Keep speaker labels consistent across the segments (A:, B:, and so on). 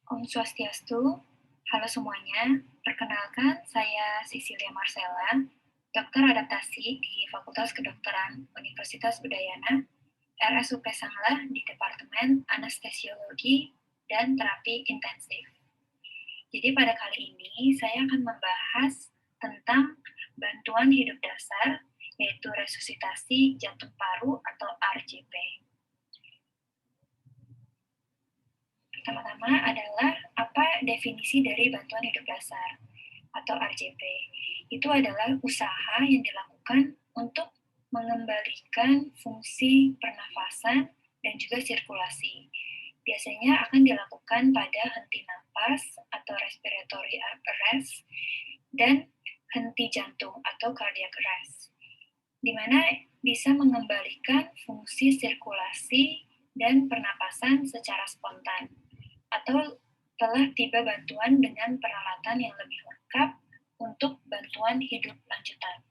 A: Om Swastiastu, halo semuanya. Perkenalkan, saya Cecilia Marcella, dokter adaptasi di Fakultas Kedokteran Universitas Udayana, RSUP Sanglah di Departemen Anestesiologi dan Terapi Intensif. Jadi pada kali ini saya akan membahas tentang bantuan hidup dasar, yaitu resusitasi jantung paru atau RJP. Pertama-tama adalah apa definisi dari bantuan hidup dasar atau RJP. Itu adalah usaha yang dilakukan untuk mengembalikan fungsi pernafasan dan juga sirkulasi. Biasanya akan dilakukan pada henti napas atau respiratory arrest dan henti jantung atau cardiac arrest, di mana bisa mengembalikan fungsi sirkulasi dan pernapasan secara spontan, atau telah tiba bantuan dengan peralatan yang lebih lengkap untuk bantuan hidup lanjutan.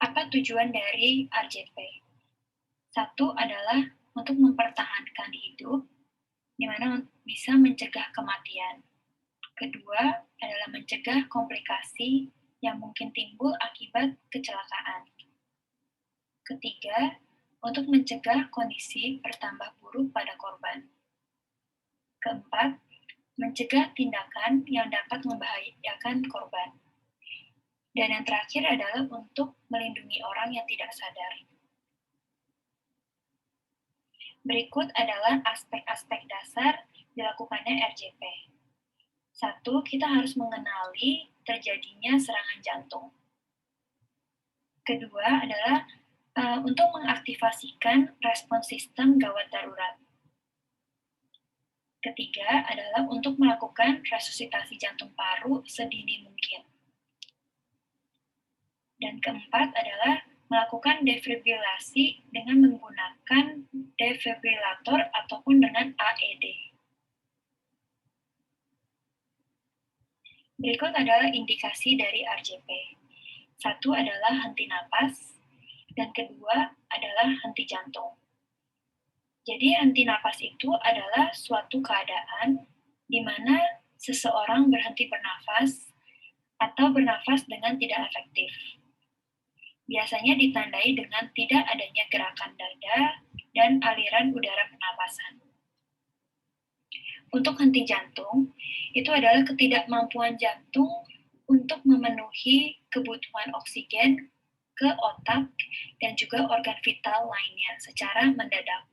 A: Apa tujuan dari RJP? Satu adalah untuk mempertahankan hidup, di mana bisa mencegah kematian. Kedua adalah mencegah komplikasi yang mungkin timbul akibat kecelakaan. Ketiga, untuk mencegah kondisi bertambah buruk pada korban. Keempat, mencegah tindakan yang dapat membahayakan korban. Dan yang terakhir adalah untuk melindungi orang yang tidak sadar. Berikut adalah aspek-aspek dasar dilakukannya RJP. Satu, kita harus mengenali terjadinya serangan jantung. Kedua adalah untuk mengaktifasikan respons sistem gawat darurat. Ketiga adalah untuk melakukan resusitasi jantung paru sedini mungkin. Dan keempat adalah melakukan defibrilasi dengan menggunakan defibrilator ataupun dengan AED. Berikut adalah indikasi dari RJP. Satu adalah henti napas, dan kedua adalah henti jantung. Jadi henti napas itu adalah suatu keadaan di mana seseorang berhenti bernafas atau bernafas dengan tidak efektif. Biasanya ditandai dengan tidak adanya gerakan dada dan aliran udara pernapasan. Untuk henti jantung, itu adalah ketidakmampuan jantung untuk memenuhi kebutuhan oksigen ke otak dan juga organ vital lainnya secara mendadak.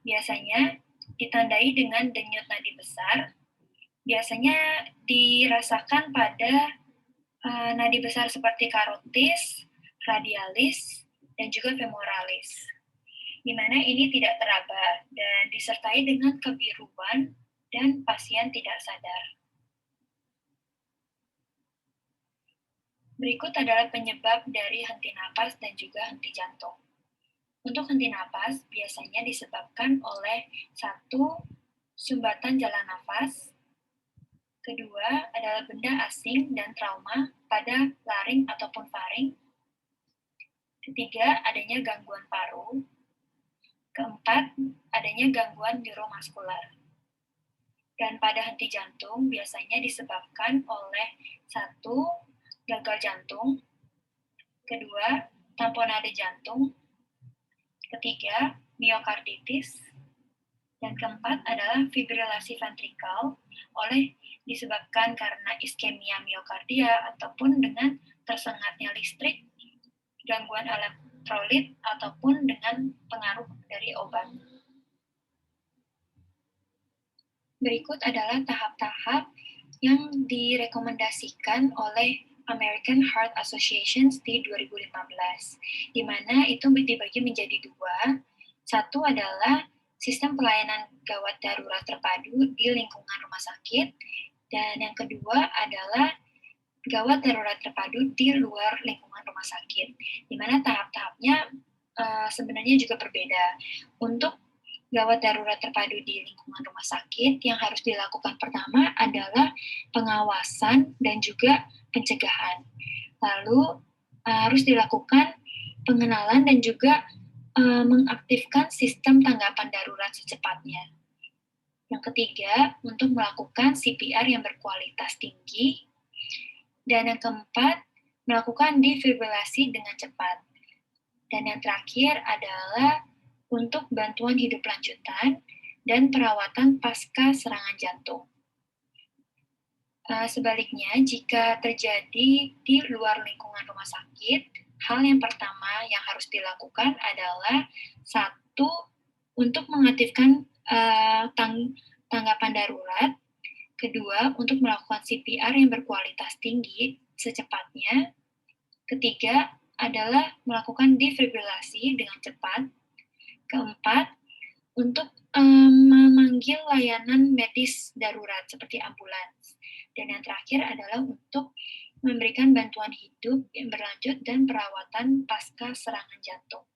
A: Biasanya ditandai dengan denyut nadi besar. Biasanya dirasakan pada nadi besar seperti karotis, radialis, dan juga femoralis, di mana ini tidak teraba dan disertai dengan kebiruan dan pasien tidak sadar. Berikut adalah penyebab dari henti napas dan juga henti jantung. Untuk henti napas biasanya disebabkan oleh satu, sumbatan jalan nafas. Kedua adalah benda asing dan trauma pada laring ataupun faring. Ketiga, adanya gangguan paru. Keempat, adanya gangguan neuromuskular. Dan pada henti jantung biasanya disebabkan oleh satu, gagal jantung. Kedua, tamponade jantung. Ketiga, miokarditis. Dan keempat adalah fibrilasi ventrikal disebabkan karena iskemia miokardia ataupun dengan tersengatnya listrik, gangguan elektrolit, ataupun dengan pengaruh dari obat. Berikut adalah tahap-tahap yang direkomendasikan oleh American Heart Association di 2015, di mana itu dibagi menjadi dua. Satu adalah sistem pelayanan gawat darurat terpadu di lingkungan rumah sakit, dan yang kedua adalah gawat darurat terpadu di luar lingkungan rumah sakit, di mana tahap-tahapnya sebenarnya juga berbeda. Untuk gawat darurat terpadu di lingkungan rumah sakit, yang harus dilakukan pertama adalah pengawasan dan juga pencegahan. Lalu harus dilakukan pengenalan dan juga mengaktifkan sistem tanggapan darurat secepatnya. Yang ketiga, untuk melakukan CPR yang berkualitas tinggi. Dan yang keempat, melakukan defibrilasi dengan cepat. Dan yang terakhir adalah untuk bantuan hidup lanjutan dan perawatan pasca serangan jantung. Sebaliknya, jika terjadi di luar lingkungan rumah sakit, hal yang pertama yang harus dilakukan adalah satu, untuk mengaktifkan tanggapan darurat. Kedua, untuk melakukan CPR yang berkualitas tinggi secepatnya. Ketiga, adalah melakukan defibrilasi dengan cepat. Keempat, untuk memanggil layanan medis darurat seperti ambulans. Dan yang terakhir adalah untuk memberikan bantuan hidup yang berlanjut dan perawatan pasca serangan jantung.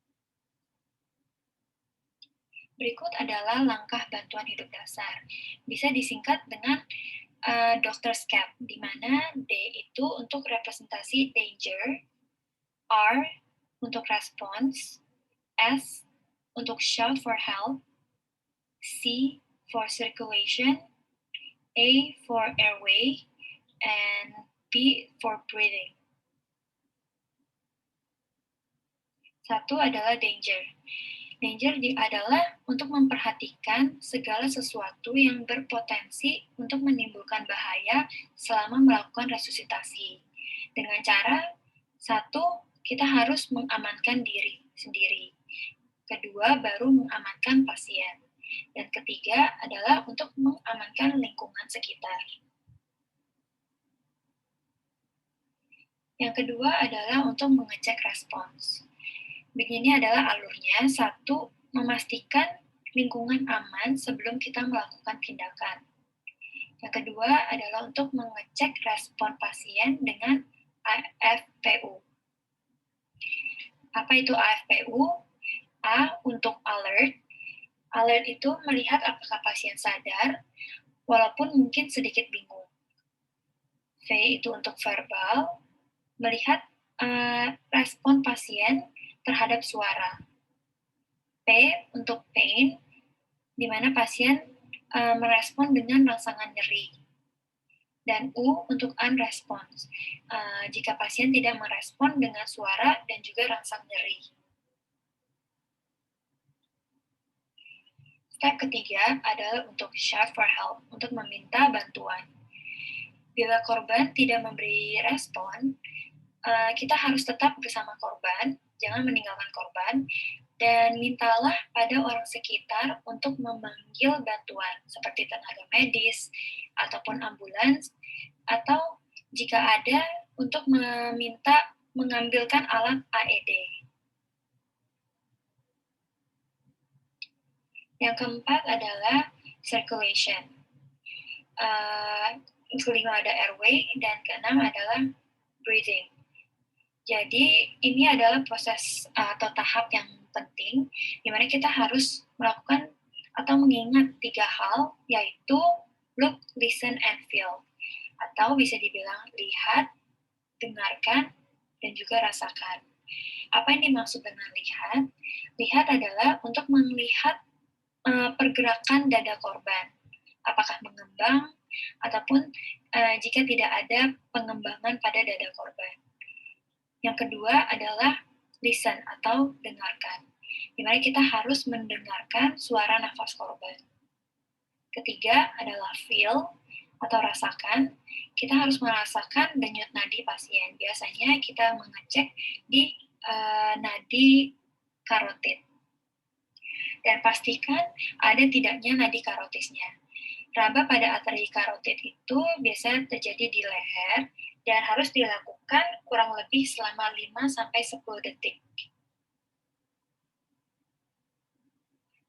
A: Berikut adalah langkah bantuan hidup dasar. Bisa disingkat dengan Dr. SCAP, di mana D itu untuk representasi danger, R untuk response, S untuk shout for help, C for circulation, A for airway, and B for breathing. Satu adalah danger. Danger adalah untuk memperhatikan segala sesuatu yang berpotensi untuk menimbulkan bahaya selama melakukan resusitasi. Dengan cara, satu, kita harus mengamankan diri sendiri. Kedua, baru mengamankan pasien. Dan ketiga adalah untuk mengamankan lingkungan sekitar. Yang kedua adalah untuk mengecek respons. Begini adalah alurnya. Satu, memastikan lingkungan aman sebelum kita melakukan tindakan. Yang kedua adalah untuk mengecek respon pasien dengan AFPU. Apa itu AFPU? A untuk alert. Alert itu melihat apakah pasien sadar, walaupun mungkin sedikit bingung. V itu untuk verbal, melihat respon pasien terhadap suara. P untuk pain, di mana pasien merespon dengan rangsangan nyeri. Dan U untuk unresponse, jika pasien tidak merespon dengan suara dan juga rangsang nyeri. Step ketiga adalah untuk shout for help, untuk meminta bantuan. Bila korban tidak memberi respon, kita harus tetap bersama korban, jangan meninggalkan korban, dan mintalah pada orang sekitar untuk memanggil bantuan, seperti tenaga medis, ataupun ambulans, atau jika ada, untuk meminta mengambilkan alat AED. Yang keempat adalah circulation. Kelima ada airway, dan keenam adalah breathing. Jadi ini adalah proses atau tahap yang penting, di mana kita harus melakukan atau mengingat 3 hal, yaitu look, listen, and feel. Atau bisa dibilang lihat, dengarkan, dan juga rasakan. Apa yang dimaksud dengan lihat? Lihat adalah untuk melihat pergerakan dada korban. Apakah mengembang, ataupun jika tidak ada pengembangan pada dada korban. Yang kedua adalah listen atau dengarkan, di mana kita harus mendengarkan suara nafas korban. Ketiga adalah feel atau rasakan. Kita harus merasakan denyut nadi pasien. Biasanya kita mengecek di nadi karotid. Dan pastikan ada tidaknya nadi karotisnya. Raba pada arteri karotid itu biasa terjadi di leher dan harus dilakukan kurang lebih selama 5-10 detik.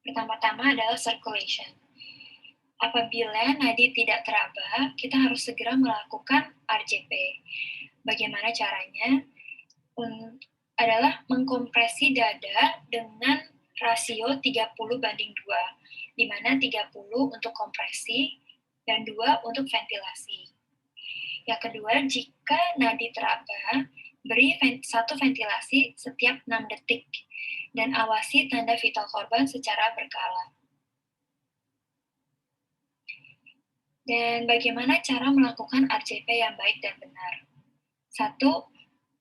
A: Pertama-tama adalah circulation. Apabila nadi tidak teraba, kita harus segera melakukan RJP. Bagaimana caranya? Adalah mengkompresi dada dengan rasio 30:2, di mana 30 untuk kompresi dan 2 untuk ventilasi. Yang kedua, jika nadi teraba, beri satu ventilasi setiap 6 detik dan awasi tanda vital korban secara berkala. Dan bagaimana cara melakukan RCP yang baik dan benar? Satu,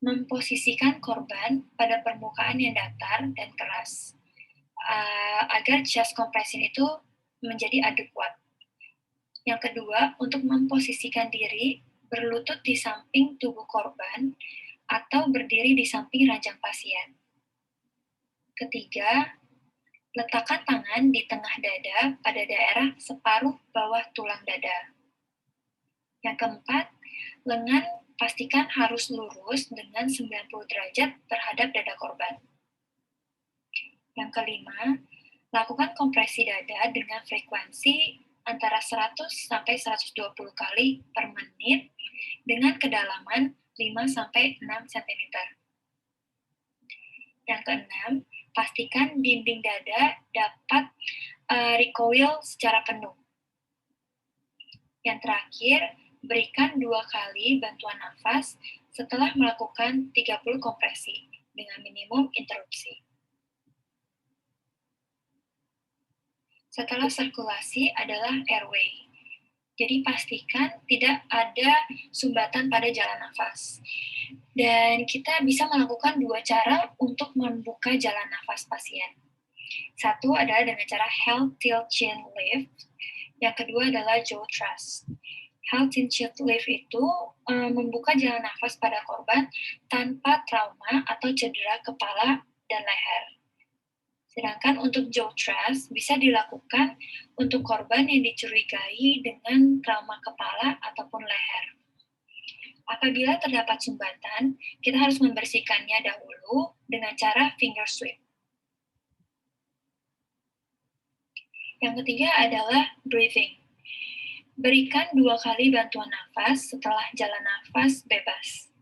A: memposisikan korban pada permukaan yang datar dan keras, agar chest compression itu menjadi adekuat. Yang kedua, untuk memposisikan diri berlutut di samping tubuh korban atau berdiri di samping ranjang pasien. Ketiga, letakkan tangan di tengah dada pada daerah separuh bawah tulang dada. Yang keempat, lengan pastikan harus lurus dengan 90 derajat terhadap dada korban. Yang kelima, lakukan kompresi dada dengan frekuensi antara 100 sampai 120 kali per menit dengan kedalaman 5 sampai 6 cm. Yang keenam, pastikan dinding dada dapat recoil secara penuh. Yang terakhir, berikan 2 kali bantuan nafas setelah melakukan 30 kompresi dengan minimum interupsi. Setelah sirkulasi adalah airway. Jadi pastikan tidak ada sumbatan pada jalan nafas. Dan kita bisa melakukan 2 cara untuk membuka jalan nafas pasien. Satu adalah dengan cara Held Till Chin Lift. Yang kedua adalah jaw thrust. Held Till Chin Lift itu membuka jalan nafas pada korban tanpa trauma atau cedera kepala dan leher. Sedangkan untuk jaw thrust bisa dilakukan untuk korban yang dicurigai dengan trauma kepala ataupun leher. Apabila terdapat sumbatan, kita harus membersihkannya dahulu dengan cara finger sweep. Yang ketiga adalah breathing. Berikan 2 kali bantuan nafas setelah jalan nafas bebas.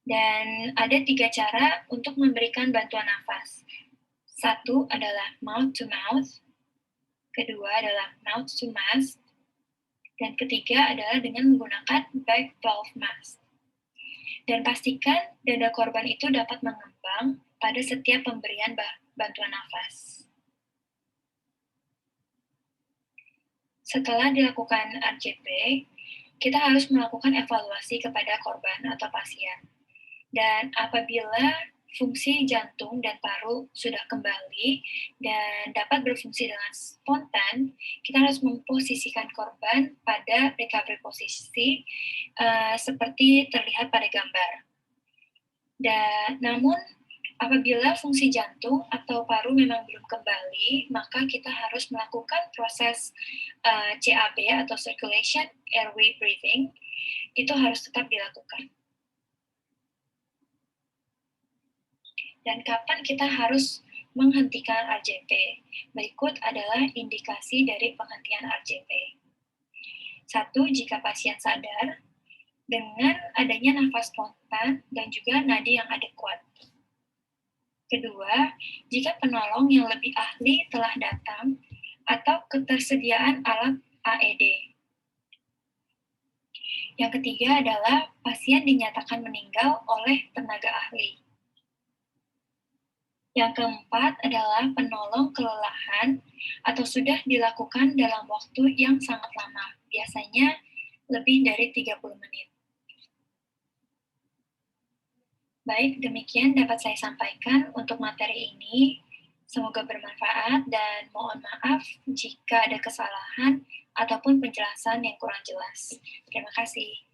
A: Dan ada 3 cara untuk memberikan bantuan nafas. Satu adalah mouth to mouth, kedua adalah mouth to mask, dan ketiga adalah dengan menggunakan back valve mask. Dan pastikan dada korban itu dapat mengembang pada setiap pemberian bantuan nafas. Setelah dilakukan RCP, kita harus melakukan evaluasi kepada korban atau pasien. Dan apabila fungsi jantung dan paru sudah kembali dan dapat berfungsi dengan spontan, kita harus memposisikan korban pada recovery posisi seperti terlihat pada gambar. Dan namun apabila fungsi jantung atau paru memang belum kembali, maka kita harus melakukan proses CAB atau circulation airway breathing. Itu harus tetap dilakukan. Dan kapan kita harus menghentikan RCP? Berikut adalah indikasi dari penghentian RCP. 1. Jika pasien sadar dengan adanya nafas spontan dan juga nadi yang adekuat. Kedua, jika penolong yang lebih ahli telah datang atau ketersediaan alat AED. Yang ketiga adalah pasien dinyatakan meninggal oleh tenaga ahli. Yang keempat adalah penolong kelelahan atau sudah dilakukan dalam waktu yang sangat lama, biasanya lebih dari 30 menit. Baik, demikian dapat saya sampaikan untuk materi ini. Semoga bermanfaat dan mohon maaf jika ada kesalahan ataupun penjelasan yang kurang jelas. Terima kasih.